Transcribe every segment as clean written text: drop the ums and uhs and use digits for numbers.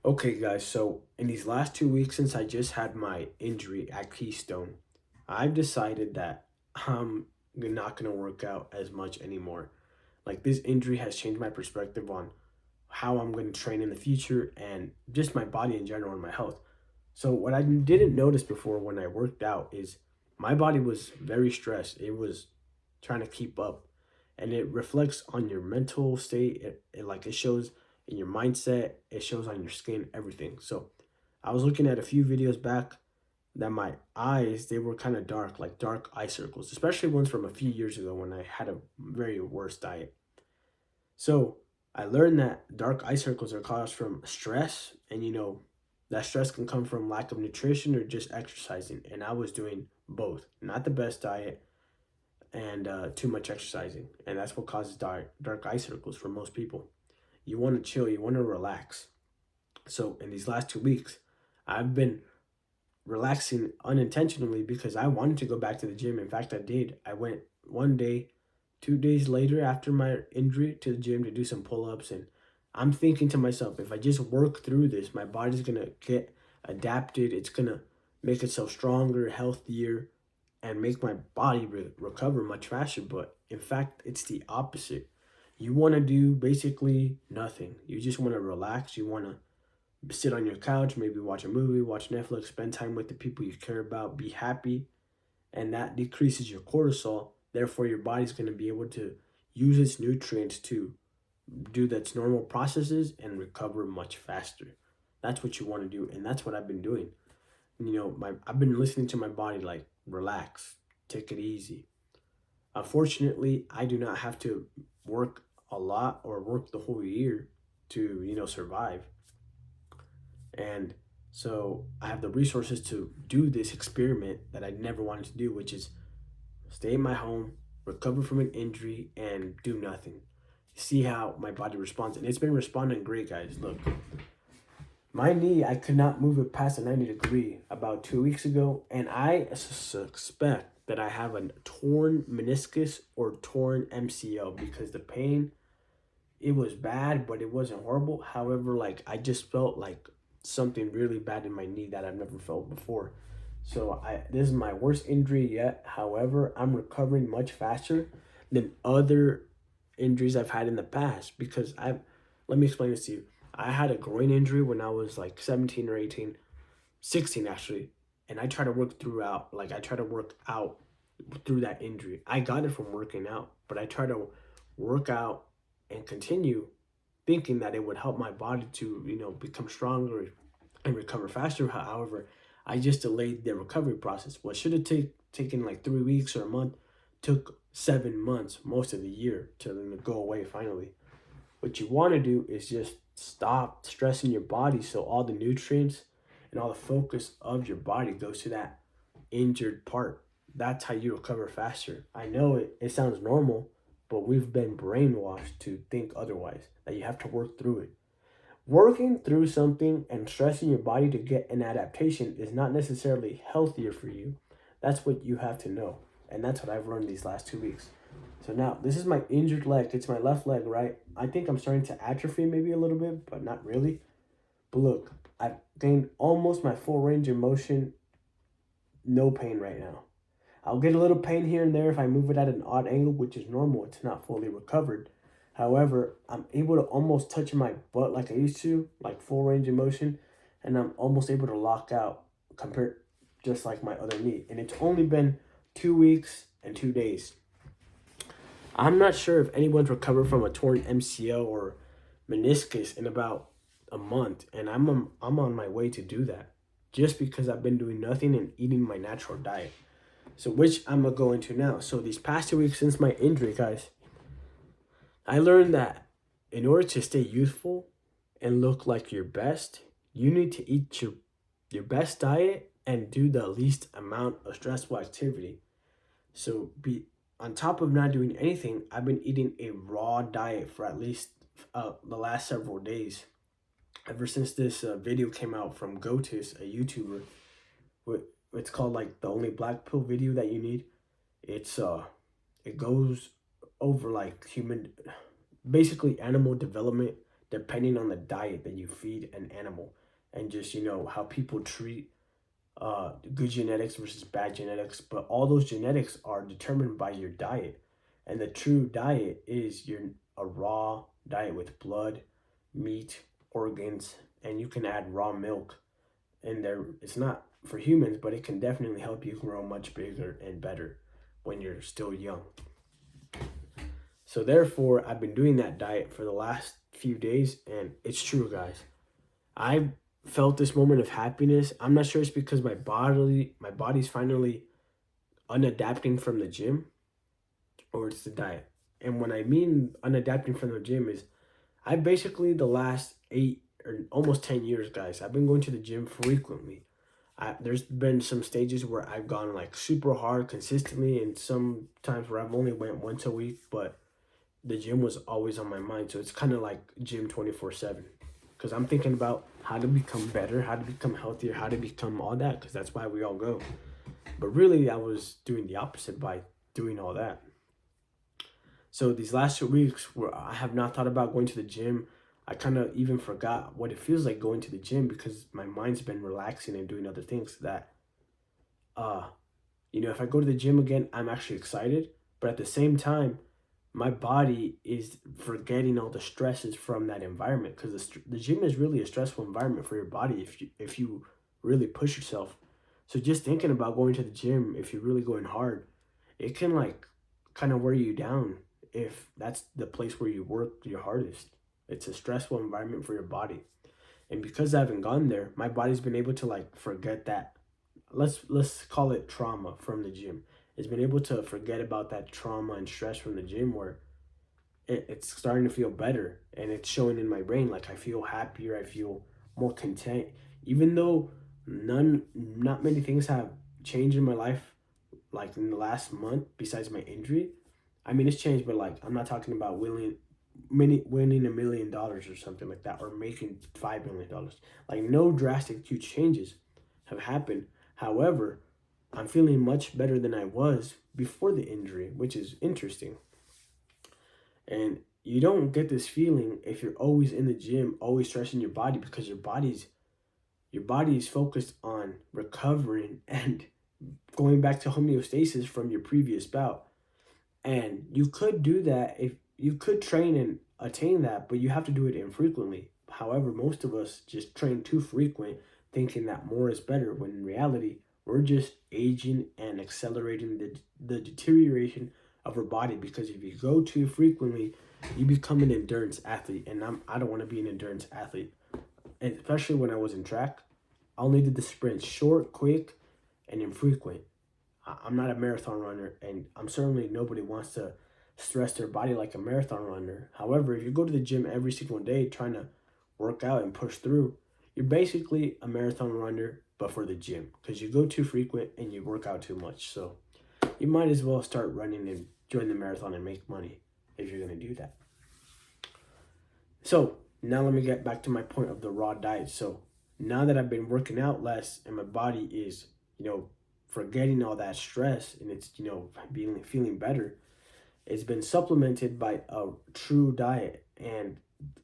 Okay, guys, so in these last 2 weeks since I just had my injury at Keystone, I've decided that I'm not going to work out as much anymore. Like, this injury has changed my perspective on how I'm going to train in the future and just my body in general and my health. So, what I didn't notice before when I worked out is my body was very stressed. It was trying to keep up, and it reflects on your mental state. It shows in your mindset, it shows on your skin, everything. So, I was looking at a few videos back that my eyes they were kind of dark, like dark eye circles, especially ones from a few years ago when I had a very worse diet. So I learned that dark eye circles are caused from stress, and that stress can come from lack of nutrition or just exercising. And I was doing both, not the best diet and too much exercising, and that's what causes dark eye circles for most people. You want to chill, you want to relax. So in these last 2 weeks, I've been relaxing unintentionally because I wanted to go back to the gym. In fact, I did. I went one day, 2 days later after my injury to the gym to do some pull ups. And I'm thinking to myself, if I just work through this, my body's going to get adapted. It's going to make itself stronger, healthier, and make my body recover much faster. But in fact, it's the opposite. You want to do basically nothing. You just want to relax. You want to sit on your couch, maybe watch a movie, watch Netflix, spend time with the people you care about, be happy, and that decreases your cortisol. Therefore, your body's going to be able to use its nutrients to do its normal processes and recover much faster. That's what you want to do, and that's what I've been doing. I've been listening to my body, like, relax, take it easy. Unfortunately, I do not have to work a lot or work the whole year to survive. And so I have the resources to do this experiment that I never wanted to do, which is stay in my home, recover from an injury, and do nothing. See how my body responds. And it's been responding great, guys. Look, my knee, I could not move it past a 90 degree about 2 weeks ago. And I suspect that I have a torn meniscus or torn MCL because the pain, it was bad, but it wasn't horrible. However, like, I just felt like something really bad in my knee that I've never felt before. So this is my worst injury yet. However, I'm recovering much faster than other injuries I've had in the past because I've let me explain this to you. I had a groin injury when I was like 17 or 18, 16 actually, and I try to work out through that injury. I got it from working out, but I try to work out and continue thinking that it would help my body to, become stronger and recover faster. However, I just delayed the recovery process. What should have taken like 3 weeks or a month took 7 months, most of the year, to go away finally. What you want to do is just stop stressing your body so all the nutrients and all the focus of your body goes to that injured part. That's how you recover faster. I know it sounds normal, but we've been brainwashed to think otherwise, that you have to work through it. Working through something and stressing your body to get an adaptation is not necessarily healthier for you. That's what you have to know. And that's what I've learned these last 2 weeks. So now, this is my injured leg. It's my left leg, right? I think I'm starting to atrophy maybe a little bit, but not really. But look, I've gained almost my full range of motion, no pain right now. I'll get a little pain here and there if I move it at an odd angle, which is normal. It's not fully recovered. However, I'm able to almost touch my butt like I used to, like full range of motion, and I'm almost able to lock out compared just like my other knee. And it's only been 2 weeks and 2 days. I'm not sure if anyone's recovered from a torn MCL or meniscus in about a month, and I'm on my way to do that just because I've been doing nothing and eating my natural diet. So, which I'm gonna go into now. So these past 2 weeks since my injury, guys, I learned that in order to stay youthful and look like your best, you need to eat your best diet and do the least amount of stressful activity. So be on top of not doing anything, I've been eating a raw diet for at least the last several days. Ever since this video came out from Gotis, a YouTuber, it's called like the only black pill video that you need. It's it goes over like basically animal development depending on the diet that you feed an animal, and just how people treat good genetics versus bad genetics. But all those genetics are determined by your diet, and the true diet is a raw diet with blood, meat, organs, and you can add raw milk in there. It's not for humans, but it can definitely help you grow much bigger and better when you're still young. So therefore, I've been doing that diet for the last few days, and it's true, guys. I felt this moment of happiness. I'm not sure it's because my body's finally unadapting from the gym, or it's the diet. And when I mean unadapting from the gym is I basically the last 8 or almost 10 years, guys, I've been going to the gym frequently. There's been some stages where I've gone like super hard consistently, and some times where I've only went once a week, but the gym was always on my mind. So it's kind of like gym 24/7, because I'm thinking about how to become better, how to become healthier, how to become all that, because that's why we all go. But really, I was doing the opposite by doing all that. So these last 2 weeks where I have not thought about going to the gym, I kind of even forgot what it feels like going to the gym, because my mind's been relaxing and doing other things that, uh, if I go to the gym again, I'm actually excited. But at the same time, my body is forgetting all the stresses from that environment, because the gym is really a stressful environment for your body if you really push yourself. So just thinking about going to the gym, if you're really going hard, it can like kind of wear you down if that's the place where you work your hardest. It's a stressful environment for your body. And because I haven't gone there, my body's been able to like forget that. Let's call it trauma from the gym. It's been able to forget about that trauma and stress from the gym, where it's starting to feel better, and it's showing in my brain. Like I feel happier, I feel more content, even though not many things have changed in my life like in the last month besides my injury. I mean, it's changed, but like I'm not talking about winning $1 million or something like that, or making $5 million. Like no drastic huge changes have happened. However, I'm feeling much better than I was before the injury, which is interesting. And you don't get this feeling if you're always in the gym, always stressing your body, because your body is focused on recovering and going back to homeostasis from your previous bout. And you could do that if you could train and attain that, but you have to do it infrequently. However, most of us just train too frequent, thinking that more is better, when in reality, we're just aging and accelerating the deterioration of our body. Because if you go too frequently, you become an endurance athlete. And I don't want to be an endurance athlete. And especially when I was in track, I only did the sprints short, quick, and infrequent. I'm not a marathon runner, and I'm certainly nobody wants to stress their body like a marathon runner. However, if you go to the gym every single day trying to work out and push through, you're basically a marathon runner, but for the gym, because you go too frequent and you work out too much. So you might as well start running and join the marathon and make money if you're going to do that. So now let me get back to my point of the raw diet. So now that I've been working out less and my body is, forgetting all that stress, and it's, feeling better, it's been supplemented by a true diet. And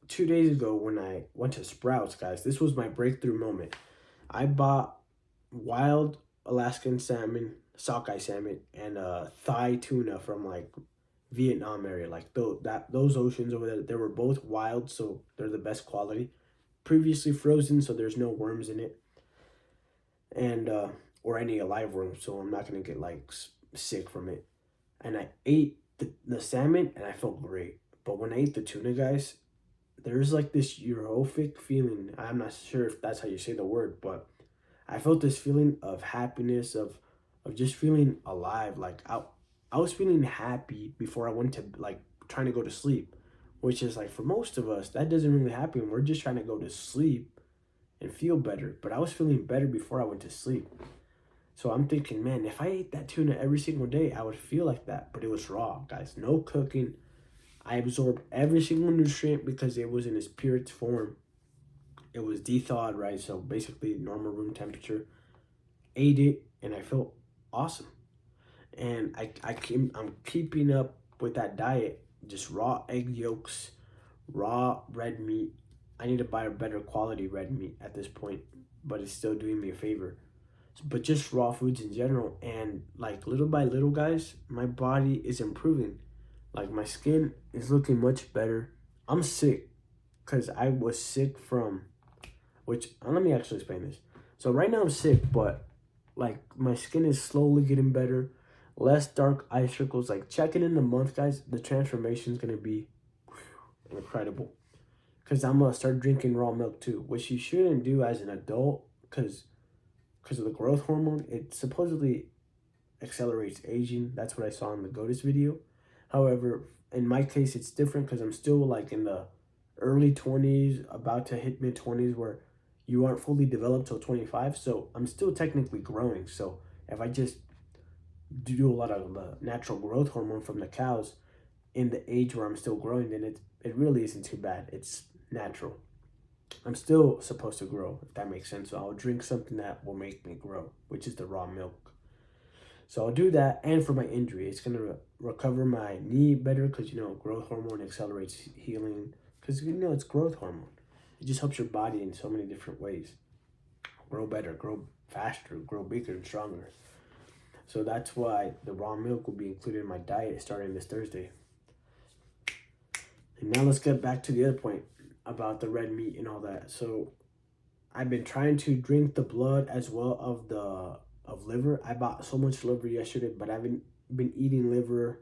2 days ago, when I went to Sprouts, guys, this was my breakthrough moment. I bought wild Alaskan salmon, sockeye salmon, and Thai tuna from like Vietnam area. Like those oceans over there, they were both wild, so they're the best quality. Previously frozen, so there's no worms in it, and or any live worms, so I'm not gonna get like sick from it. And I ate the salmon, and I felt great. But when I ate the tuna, guys, there's like this euphoric feeling. I'm not sure if that's how you say the word, but I felt this feeling of happiness, of just feeling alive. Like I was feeling happy before I went to like trying to go to sleep, which is like for most of us that doesn't really happen. We're just trying to go to sleep and feel better. But I was feeling better before I went to sleep. So I'm thinking, man, if I ate that tuna every single day, I would feel like that. But it was raw, guys. No cooking. I absorbed every single nutrient because it was in its purest form. It was thawed, right? So basically normal room temperature. Ate it, and I felt awesome. And I'm keeping up with that diet. Just raw egg yolks, Raw red meat, I need to buy a better quality red meat at this point, but it's still doing me a favor. But just raw foods in general, and like little by little, guys, my body is improving. Like my skin is looking much better. I'm sick because I was sick from which let me actually explain this. So right now I'm sick, but like my skin is slowly getting better. Less dark eye circles. Like checking in a month, guys, the transformation is gonna be incredible. Cause I'm gonna start drinking raw milk too, which you shouldn't do as an adult, cause of the growth hormone. It supposedly accelerates aging. That's what I saw in the GOTUS video. However, in my case, it's different because I'm still like in the early 20s, about to hit mid 20s, where you aren't fully developed till 25. So I'm still technically growing. So if I just do a lot of the natural growth hormone from the cows in the age where I'm still growing, then it really isn't too bad. It's natural. I'm still supposed to grow, if that makes sense. So I'll drink something that will make me grow, which is the raw milk. So I'll do that, and for my injury, it's gonna recover my knee better because growth hormone accelerates healing. Because it's growth hormone. It just helps your body in so many different ways. Grow better, grow faster, grow bigger and stronger. So that's why the raw milk will be included in my diet starting this Thursday. And now let's get back to the other point about the red meat and all that. So I've been trying to drink the blood as well of liver. I bought so much liver yesterday, but I've been eating liver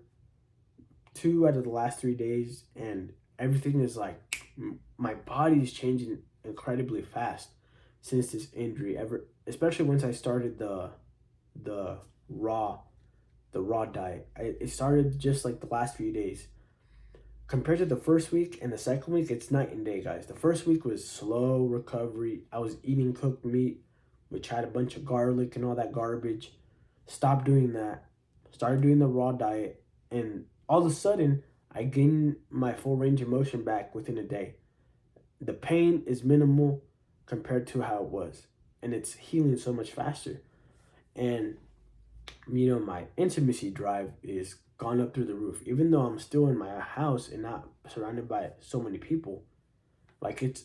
2 out of the last 3 days, and everything is like my body's changing incredibly fast since this injury. Especially once I started the raw the raw diet. It started just like the last few days. Compared to the first week and the second week, it's night and day, guys. The first week was slow recovery. I was eating cooked meat, which had a bunch of garlic and all that garbage. Stopped doing that. Started doing the raw diet. And all of a sudden, I gained my full range of motion back within a day. The pain is minimal compared to how it was. And it's healing so much faster. And, my intimacy drive is gone up through the roof. Even though I'm still in my house and not surrounded by so many people, like it's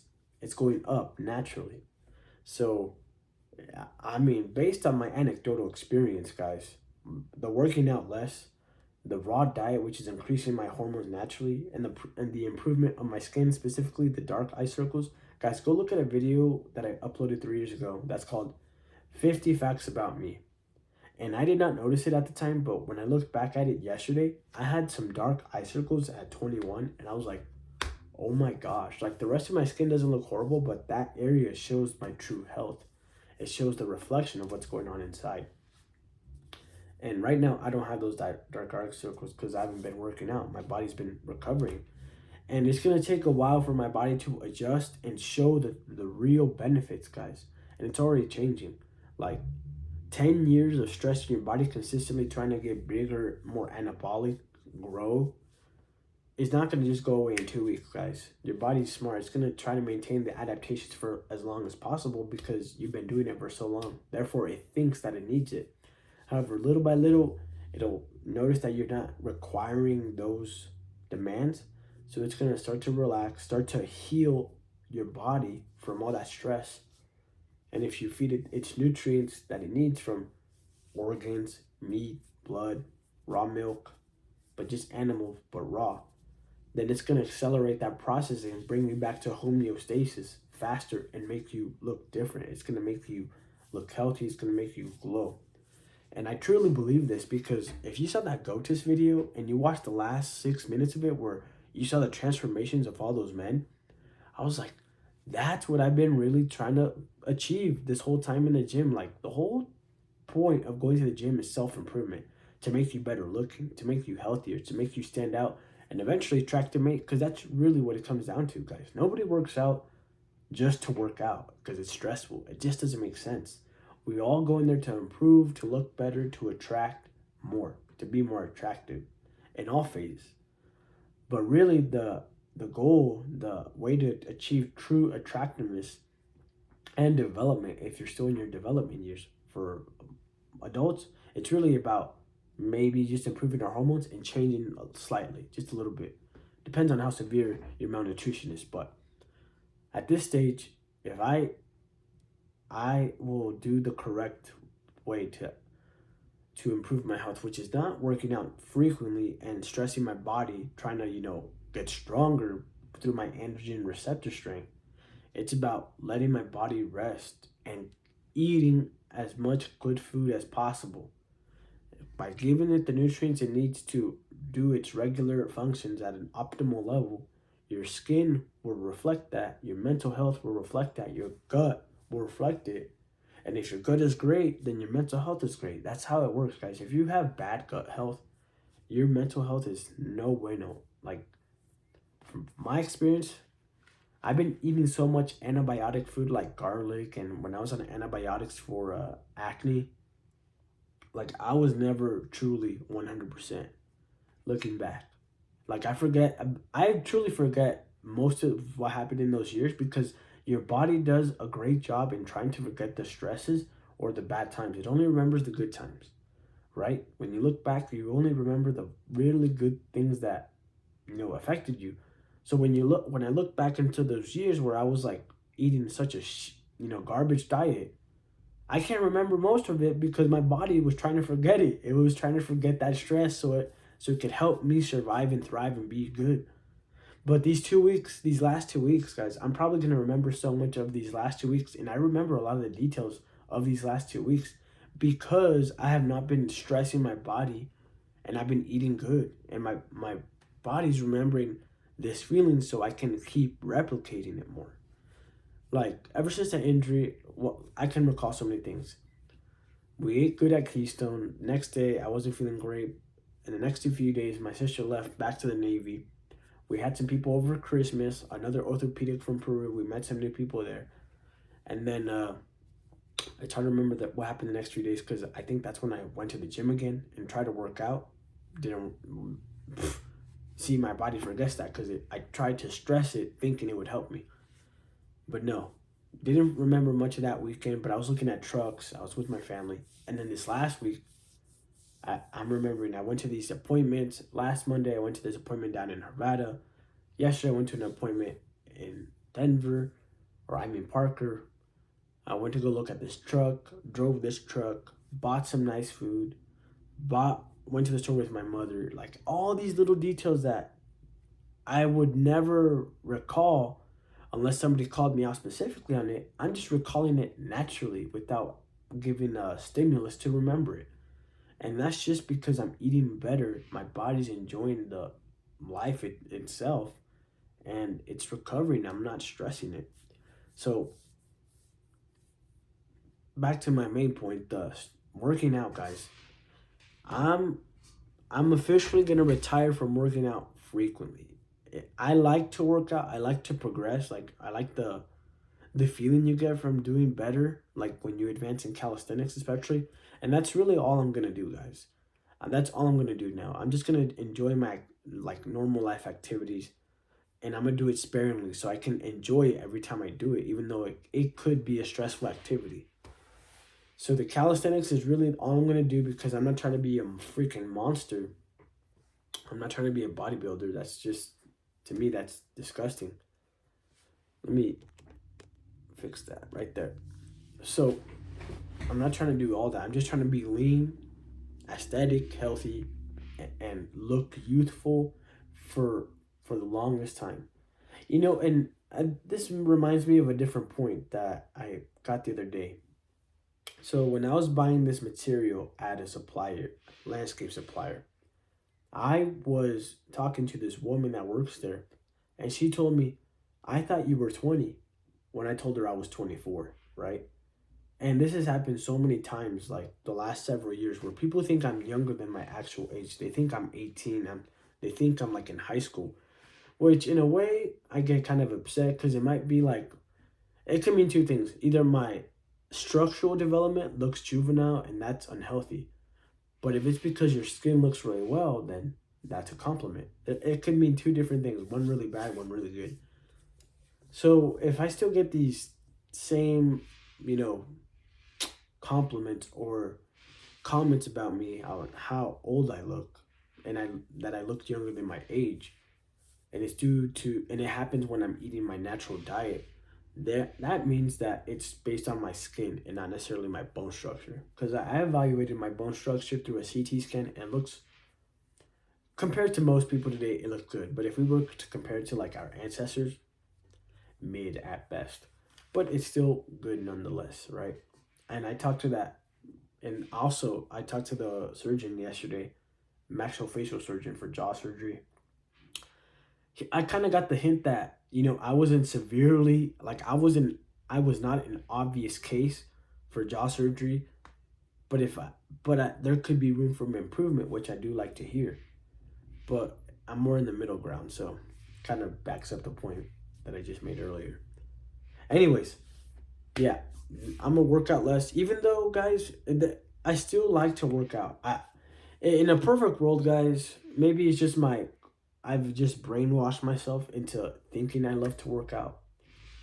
going up naturally. So, I mean, based on my anecdotal experience, guys, the working out less, the raw diet, which is increasing my hormones naturally, and the improvement of my skin, specifically the dark eye circles. Guys, go look at a video that I uploaded 3 years ago. That's called 50 Facts About Me. And I did not notice it at the time, but when I looked back at it yesterday, I had some dark eye circles at 21, and I was like, oh my gosh. Like, the rest of my skin doesn't look horrible, but that area shows my true health. It shows the reflection of what's going on inside. And right now, I don't have those dark eye circles because I haven't been working out. My body's been recovering. And it's going to take a while for my body to adjust and show the real benefits, guys. And it's already changing. Like, 10 years of stress in your body consistently trying to get bigger, more anabolic, grow, is not going to just go away in 2 weeks, guys. Your body's smart. It's going to try to maintain the adaptations for as long as possible because you've been doing it for so long. Therefore, it thinks that it needs it. However, little by little, it'll notice that you're not requiring those demands. So it's going to start to relax, start to heal your body from all that stress. And if you feed it its nutrients that it needs from organs, meat, blood, raw milk, but just animal, but raw, then it's going to accelerate that processing and bring you back to homeostasis faster and make you look different. It's going to make you look healthy. It's going to make you glow. And I truly believe this because if you saw that GOTUS video and you watched the last 6 minutes of it where you saw the transformations of all those men, I was like, that's what I've been really trying to achieve this whole time in the gym. Like, the whole point of going to the gym is self-improvement, to make you better looking, to make you healthier, to make you stand out, and eventually attract a mate, because that's really what it comes down to, guys. Nobody works out just to work out because it's stressful. It just doesn't make sense. We all go in there to improve, to look better, to attract more, to be more attractive in all phases. But really, the goal, the way to achieve true attractiveness and development, if you're still in your development years for adults, it's really about maybe just improving our hormones and changing slightly, just a little bit. Depends on how severe your malnutrition is. But at this stage, if I will do the correct way to improve my health, which is not working out frequently and stressing my body, trying to, get stronger through my androgen receptor strength. It's about letting my body rest and eating as much good food as possible. By giving it the nutrients it needs to do its regular functions at an optimal level, your skin will reflect that, your mental health will reflect that, your gut will reflect it. And if your gut is great, then your mental health is great. That's how it works, guys. If you have bad gut health, your mental health is no bueno. Like, from my experience, I've been eating so much antibiotic food like garlic, and when I was on antibiotics for acne, like I was never truly 100% looking back. Like I truly forget most of what happened in those years because your body does a great job in trying to forget the stresses or the bad times. It only remembers the good times, right? When you look back, you only remember the really good things that, affected you. So when I look back into those years where I was like eating such a, garbage diet, I can't remember most of it because my body was trying to forget it. It was trying to forget that stress so it could help me survive and thrive and be good. But these last 2 weeks, guys, I'm probably gonna remember so much of these last 2 weeks, and I remember a lot of the details of these last 2 weeks because I have not been stressing my body and I've been eating good. And my body's remembering this feeling so I can keep replicating it more. Like ever since that injury, well, I can recall so many things. We ate good at Keystone. Next day, I wasn't feeling great. In the next few days, my sister left back to the Navy. We had some people over Christmas, another orthopedic from Peru. We met some new people there. And then I try to remember what happened the next few days because I think that's when I went to the gym again and tried to work out. Didn't see my body forgets that because I tried to stress it thinking it would help me. But no, didn't remember much of that weekend, but I was looking at trucks. I was with my family. And then this last week, I'm remembering I went to these appointments. Last Monday, I went to this appointment down in Nevada. Yesterday, I went to an appointment in Denver, Parker. I went to go look at this truck, drove this truck, bought some nice food, went to the store with my mother. Like all these little details that I would never recall unless somebody called me out specifically on it. I'm just recalling it naturally without giving a stimulus to remember it. And that's just because I'm eating better. My body's enjoying the life itself and it's recovering. I'm not stressing it. So back to my main point, the working out, guys. I'm officially gonna retire from working out frequently. I like to work out. I like to progress. Like I like the feeling you get from doing better, like when you advance in calisthenics, especially. And that's really all I'm gonna do, guys. That's all I'm gonna do now. I'm just gonna enjoy my like normal life activities, and I'm gonna do it sparingly so I can enjoy it every time I do it, even though it could be a stressful activity. So the calisthenics is really all I'm gonna do because I'm not trying to be a freaking monster. I'm not trying to be a bodybuilder. That's just, to me, that's disgusting. Let me fix that right there. So I'm not trying to do all that. I'm just trying to be lean, aesthetic, healthy, and look youthful for the longest time. And this reminds me of a different point that I got the other day. So when I was buying this material at a supplier, landscape supplier, I was talking to this woman that works there, and she told me, I thought you were 20 when I told her I was 24, right? And this has happened so many times, like the last several years, where people think I'm younger than my actual age. They think I'm 18. They think I'm like in high school, which in a way I get kind of upset because it might be like, it could mean two things. Either my structural development looks juvenile and that's unhealthy. But if it's because your skin looks really well, then that's a compliment. It could mean two different things, one really bad, one really good. So if I still get these same, compliments or comments about me on how old I look and that I look younger than my age, and and it happens when I'm eating my natural diet, that means that it's based on my skin and not necessarily my bone structure. Because I evaluated my bone structure through a CT scan, and it looks, compared to most people today, it looks good. But if we were to compare it to like our ancestors, mid at best, but it's still good nonetheless, right? And I talked to the surgeon yesterday, maxillofacial surgeon for jaw surgery. I kind of got the hint that, I wasn't severely, like, I was not an obvious case for jaw surgery, but there could be room for improvement, which I do like to hear. But I'm more in the middle ground, so kind of backs up the point that I just made earlier. Anyways, yeah, I'm gonna work out less, even though, guys, I still like to work out. In a perfect world, guys, maybe it's just I've just brainwashed myself into thinking I love to work out.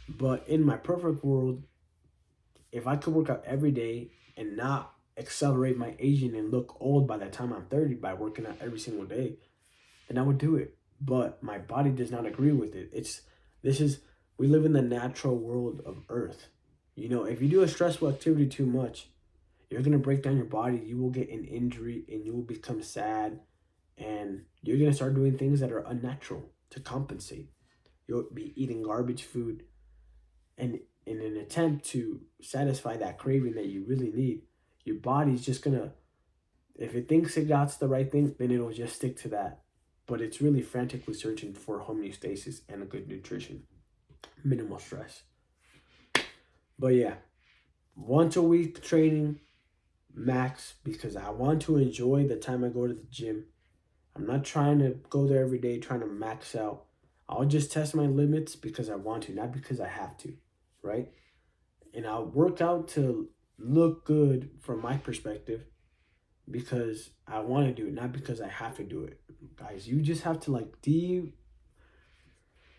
But in my perfect world, if I could work out every day and not accelerate my aging and look old by the time I'm 30 by working out every single day, then I would do it. But my body does not agree with it. We live in the natural world of Earth. If you do a stressful activity too much, you're going to break down your body. You will get an injury and you will become sad. And you're going to start doing things that are unnatural to compensate. You'll be eating garbage food. And in an attempt to satisfy that craving that you really need, your body's just going to, if it thinks it got the right thing, then it'll just stick to that. But it's really frantically searching for homeostasis and a good nutrition. Minimal stress. But yeah, once a week training, max, because I want to enjoy the time I go to the gym. I'm not trying to go there every day, trying to max out. I'll just test my limits because I want to, not because I have to, right? And I'll work out to look good from my perspective because I want to do it, not because I have to do it. Guys, you just have to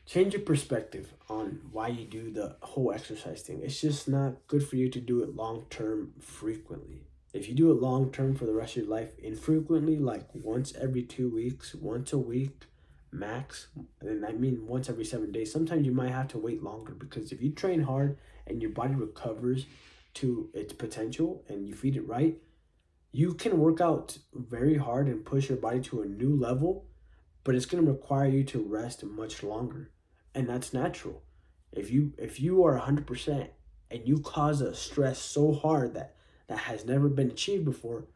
change your perspective on why you do the whole exercise thing. It's just not good for you to do it long-term frequently. If you do it long-term for the rest of your life, infrequently, like once every 2 weeks, once a week, max, and I mean once every 7 days, sometimes you might have to wait longer, because if you train hard and your body recovers to its potential and you feed it right, you can work out very hard and push your body to a new level, but it's going to require you to rest much longer. And that's natural. If you are 100% and you cause a stress so hard that has never been achieved before,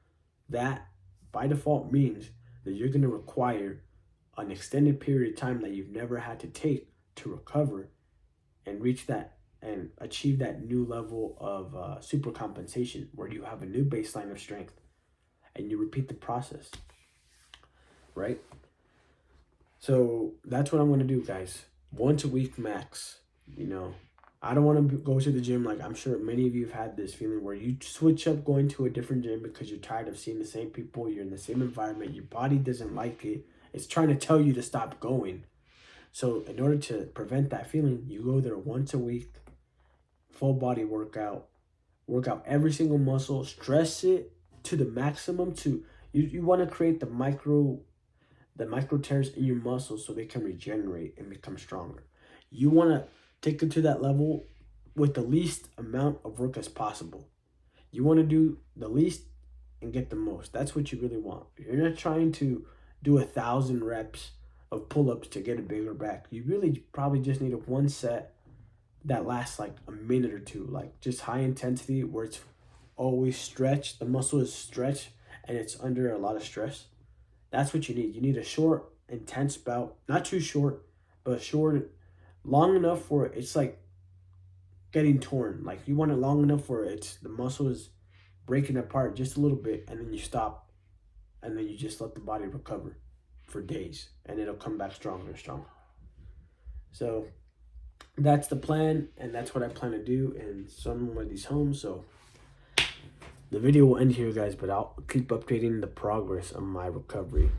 that by default means that you're going to require an extended period of time that you've never had to take to recover and reach that and achieve that new level of super compensation, where you have a new baseline of strength and you repeat the process, right? So that's what I'm going to do, guys. Once a week max. I don't want to go to the gym. Like, I'm sure many of you have had this feeling where you switch up going to a different gym because you're tired of seeing the same people. You're in the same environment. Your body doesn't like it. It's trying to tell you to stop going. So in order to prevent that feeling, you go there once a week, full body workout, work out every single muscle, stress it to the maximum. You want to create the micro tears in your muscles so they can regenerate and become stronger. You want to take it to that level with the least amount of work as possible. You want to do the least and get the most. That's what you really want. You're not trying to do 1,000 reps of pull-ups to get a bigger back. You really probably just need one set that lasts like a minute or two, like just high intensity where it's always stretched. The muscle is stretched and it's under a lot of stress. That's what you need. You need a short, intense bout. Not too short, but short, long enough where it's like getting torn. Like, you want it long enough where the muscle is breaking apart just a little bit, and then you stop, and then you just let the body recover for days, and it'll come back stronger and stronger. So that's the plan, and that's what I plan to do in some of these homes. So the video will end here, guys, but I'll keep updating the progress of my recovery.